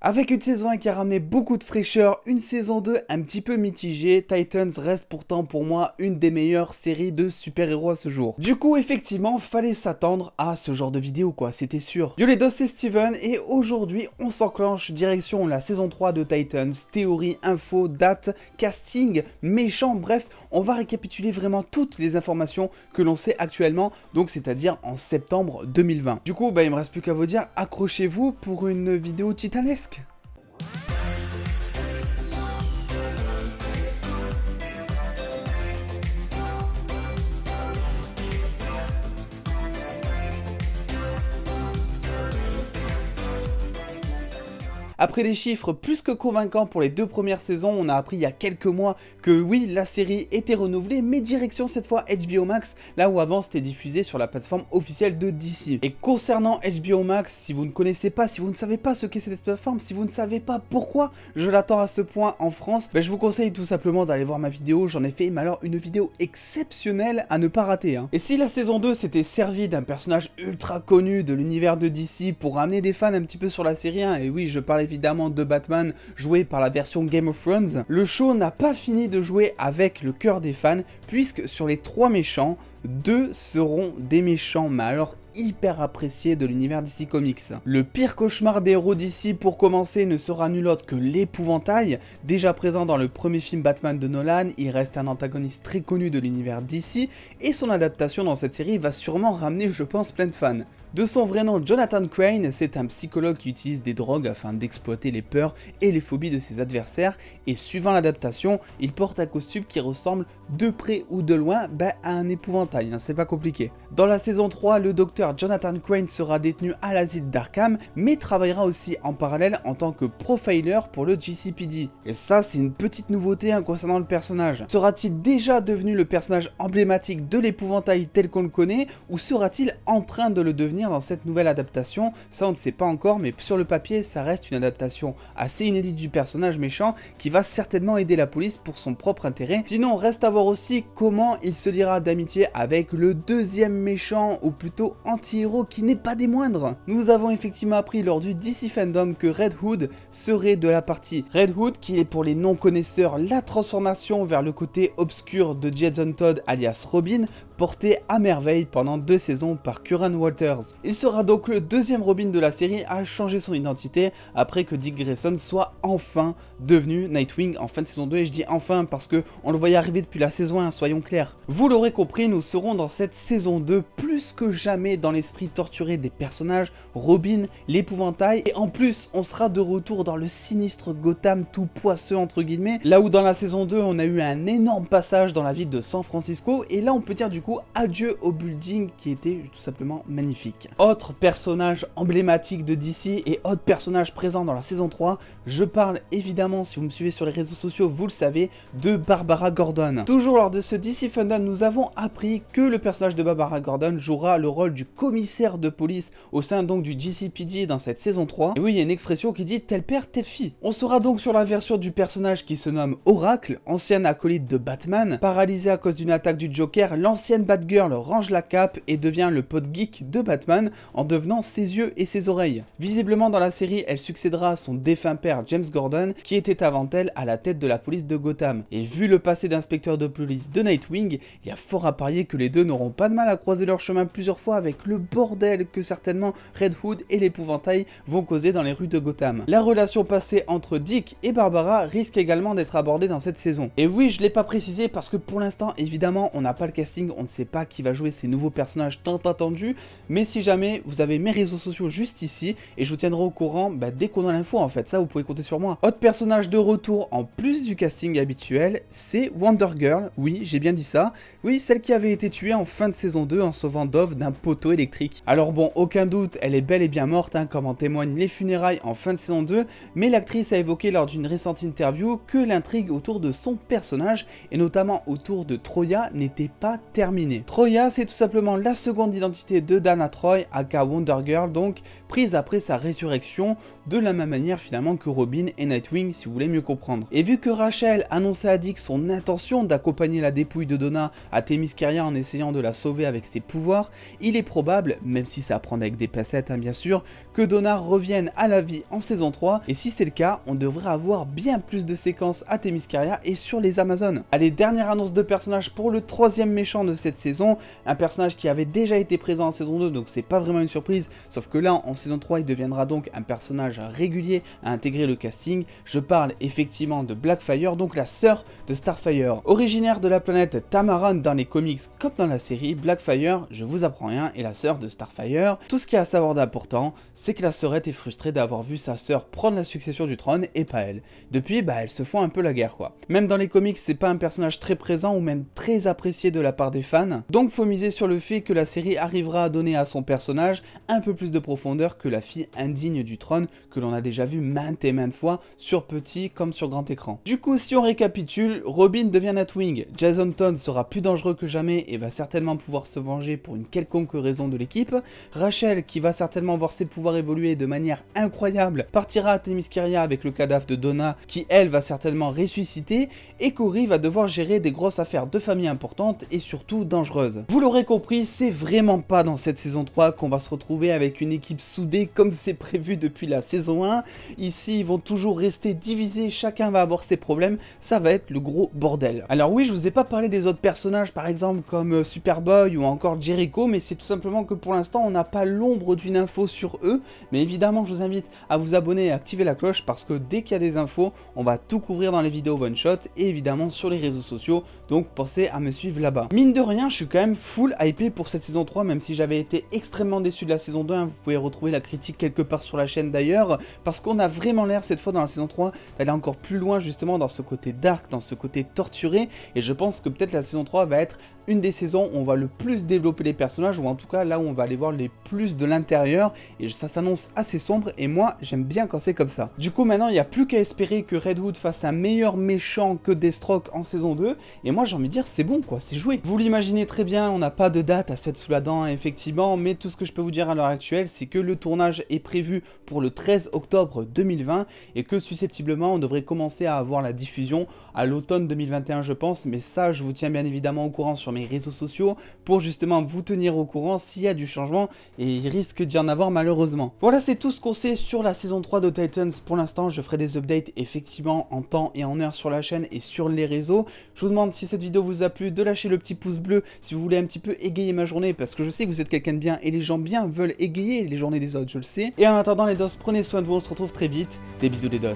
Avec une saison 1 qui a ramené beaucoup de fraîcheur, une saison 2 un petit peu mitigée, Titans reste pourtant pour moi une des meilleures séries de super-héros à ce jour. Du coup, effectivement, fallait s'attendre à ce genre de vidéo quoi, c'était sûr. Yo les dos, c'est Steven et aujourd'hui on s'enclenche direction la saison 3 de Titans, théorie, info, date, casting, méchant, bref, on va récapituler vraiment toutes les informations que l'on sait actuellement, donc c'est-à-dire en septembre 2020. Du coup, il me reste plus qu'à vous dire, accrochez-vous pour une vidéo titanesque. Après des chiffres plus que convaincants pour les deux premières saisons, on a appris il y a quelques mois que oui, la série était renouvelée, mais direction cette fois HBO Max, là où avant c'était diffusé sur la plateforme officielle de DC. Et concernant HBO Max, si vous ne connaissez pas, si vous ne savez pas ce qu'est cette plateforme, si vous ne savez pas pourquoi je l'attends à ce point en France, je vous conseille tout simplement d'aller voir ma vidéo, j'en ai fait mais alors une vidéo exceptionnelle à ne pas rater. Et si la saison 2 s'était servi d'un personnage ultra connu de l'univers de DC pour ramener des fans un petit peu sur la série, et oui, je parle évidemment de Batman joué par la version Game of Thrones, le show n'a pas fini de jouer avec le cœur des fans puisque sur les 3 méchants, 2 seront des méchants, mais alors hyper appréciés de l'univers DC Comics. Le pire cauchemar des héros d'ici pour commencer ne sera nul autre que l'épouvantail. Déjà présent dans le premier film Batman de Nolan, il reste un antagoniste très connu de l'univers DC et son adaptation dans cette série va sûrement ramener, je pense, plein de fans. De son vrai nom, Jonathan Crane, c'est un psychologue qui utilise des drogues afin d'exploiter les peurs et les phobies de ses adversaires et suivant l'adaptation, il porte un costume qui ressemble de près ou de loin à un épouvantail, c'est pas compliqué. Dans la saison 3, le docteur Jonathan Crane sera détenu à l'asile d'Arkham, mais travaillera aussi en parallèle en tant que profiler pour le GCPD. Et ça, c'est une petite nouveauté concernant le personnage. Sera-t-il déjà devenu le personnage emblématique de l'épouvantail tel qu'on le connaît, ou sera-t-il en train de le devenir dans cette nouvelle adaptation? Ça, on ne sait pas encore, mais sur le papier, ça reste une adaptation assez inédite du personnage méchant qui va certainement aider la police pour son propre intérêt. Sinon, reste à voir aussi comment il se liera d'amitié avec le deuxième méchant, ou plutôt anti-héros qui n'est pas des moindres. Nous avons effectivement appris lors du DC Fandom que Red Hood serait de la partie. Red Hood, qui est pour les non-connaisseurs la transformation vers le côté obscur de Jason Todd alias Robin, porté à merveille pendant 2 saisons par Curran Walters. Il sera donc le deuxième Robin de la série à changer son identité après que Dick Grayson soit enfin devenu Nightwing en fin de saison 2, et je dis enfin parce que on le voyait arriver depuis la saison 1, soyons clairs. Vous l'aurez compris, nous serons dans cette saison 2 plus que jamais dans l'esprit torturé des personnages, Robin, l'épouvantail, et en plus on sera de retour dans le sinistre Gotham tout poisseux entre guillemets, là où dans la saison 2 on a eu un énorme passage dans la ville de San Francisco, et là on peut dire du coup adieu au building qui était tout simplement magnifique. Autre personnage emblématique de DC et autre personnage présent dans la saison 3, je parle évidemment, si vous me suivez sur les réseaux sociaux, vous le savez, de Barbara Gordon. Toujours lors de ce DC Fandom, nous avons appris que le personnage de Barbara Gordon jouera le rôle du commissaire de police au sein donc du GCPD dans cette saison 3. Et oui, il y a une expression qui dit tel père, telle fille. On sera donc sur la version du personnage qui se nomme Oracle, ancienne acolyte de Batman. Paralysée à cause d'une attaque du Joker, l'ancienne Batgirl range la cape et devient le pote geek de Batman en devenant ses yeux et ses oreilles. Visiblement dans la série, elle succédera à son défunt père James Gordon qui était avant elle à la tête de la police de Gotham. Et vu le passé d'inspecteur de police de Nightwing, il y a fort à parier que les deux n'auront pas de mal à croiser leur chemin plusieurs fois avec le bordel que certainement Red Hood et l'épouvantail vont causer dans les rues de Gotham. La relation passée entre Dick et Barbara risque également d'être abordée dans cette saison. Et oui, je l'ai pas précisé parce que pour l'instant, évidemment, on n'a pas le casting, on ne sait pas qui va jouer ces nouveaux personnages tant attendus, mais si jamais vous avez mes réseaux sociaux juste ici et je vous tiendrai au courant dès qu'on a l'info en fait, ça vous pouvez compter sur moi. Autre personnage de retour en plus du casting habituel, c'est Wonder Girl, oui j'ai bien dit ça, oui celle qui avait été tuée en fin de saison 2 en sauvant Dove d'un poteau électrique. Alors bon, aucun doute, elle est bel et bien morte comme en témoignent les funérailles en fin de saison 2, mais l'actrice a évoqué lors d'une récente interview que l'intrigue autour de son personnage et notamment autour de Troia n'était pas terminée. terminé. Troya, c'est tout simplement la seconde identité de Dana Troy, aka Wonder Girl, donc prise après sa résurrection, de la même manière finalement que Robin et Nightwing, si vous voulez mieux comprendre. Et vu que Rachel annonçait à Dick son intention d'accompagner la dépouille de Donna à Themyscira en essayant de la sauver avec ses pouvoirs, il est probable, même si ça à prendre avec des pincettes bien sûr, que Donna revienne à la vie en saison 3, et si c'est le cas, on devrait avoir bien plus de séquences à Themyscira et sur les Amazones. Allez, dernière annonce de personnage pour le troisième méchant de cette saison, un personnage qui avait déjà été présent en saison 2, donc c'est pas vraiment une surprise, sauf que là, en saison 3, il deviendra donc un personnage régulier à intégrer le casting. Je parle effectivement de Blackfire, donc la sœur de Starfire. Originaire de la planète Tamaran dans les comics comme dans la série, Blackfire, je vous apprends rien, est la sœur de Starfire. Tout ce qu'il y a à savoir d'important, c'est que la sœurette est frustrée d'avoir vu sa sœur prendre la succession du trône et pas elle. Depuis, elles se font un peu la guerre quoi. Même dans les comics, c'est pas un personnage très présent ou même très apprécié de la part des fans, donc faut miser sur le fait que la série arrivera à donner à son personnage un peu plus de profondeur que la fille indigne du trône que l'on a déjà vu maintes et maintes fois sur petit comme sur grand écran. Du coup, si on récapitule, Robin devient Nightwing, Jason Todd sera plus dangereux que jamais et va certainement pouvoir se venger pour une quelconque raison de l'équipe, Rachel, qui va certainement voir ses pouvoirs évoluer de manière incroyable, partira à Themyscira avec le cadavre de Donna qui elle va certainement ressusciter, et Cory va devoir gérer des grosses affaires de famille importantes et surtout dangereuses. Vous l'aurez compris, c'est vraiment pas dans cette saison 3 qu'on va se retrouver avec une équipe soudée comme c'est prévu depuis la saison 1. Ici, ils vont toujours rester divisés, chacun va avoir ses problèmes, ça va être le gros bordel. Alors oui, je vous ai pas parlé des autres personnages, par exemple comme Superboy ou encore Jericho, mais c'est tout simplement que pour l'instant, on n'a pas l'ombre d'une info sur eux, mais évidemment, je vous invite à vous abonner et à activer la cloche parce que dès qu'il y a des infos, on va tout couvrir dans les vidéos one shot et évidemment sur les réseaux sociaux, donc pensez à me suivre là-bas. Mine de rien, je suis quand même full hypé pour cette saison 3, même si j'avais été extrêmement déçu de la saison 2, vous pouvez retrouver la critique quelque part sur la chaîne d'ailleurs, parce qu'on a vraiment l'air cette fois dans la saison 3 d'aller encore plus loin justement dans ce côté dark, dans ce côté torturé, et je pense que peut-être la saison 3 va être une des saisons où on va le plus développer les personnages, ou en tout cas là où on va aller voir les plus de l'intérieur, et ça s'annonce assez sombre, et moi j'aime bien quand c'est comme ça. Du coup maintenant il n'y a plus qu'à espérer que Red Hood fasse un meilleur méchant que Deathstroke en saison 2, et moi j'ai envie de dire c'est bon quoi, c'est joué. Vous l'imaginez très bien, on n'a pas de date à se mettre sous la dent effectivement, mais tout ce que je peux vous dire à l'heure actuelle c'est que le tournage est prévu pour le 13 octobre 2020, et que susceptiblement on devrait commencer à avoir la diffusion à l'automne 2021 je pense, mais ça je vous tiens bien évidemment au courant sur mes réseaux sociaux pour justement vous tenir au courant s'il y a du changement, et il risque d'y en avoir malheureusement. Voilà, c'est tout ce qu'on sait sur la saison 3 de Titans pour l'instant. Je ferai des updates effectivement en temps et en heure sur la chaîne et sur les réseaux. Je vous demande, si cette vidéo vous a plu, de lâcher le petit pouce bleu si vous voulez un petit peu égayer ma journée, parce que je sais que vous êtes quelqu'un de bien et les gens bien veulent égayer les journées des autres, je le sais. Et en attendant les dos, prenez soin de vous, on se retrouve très vite. Des bisous les dos.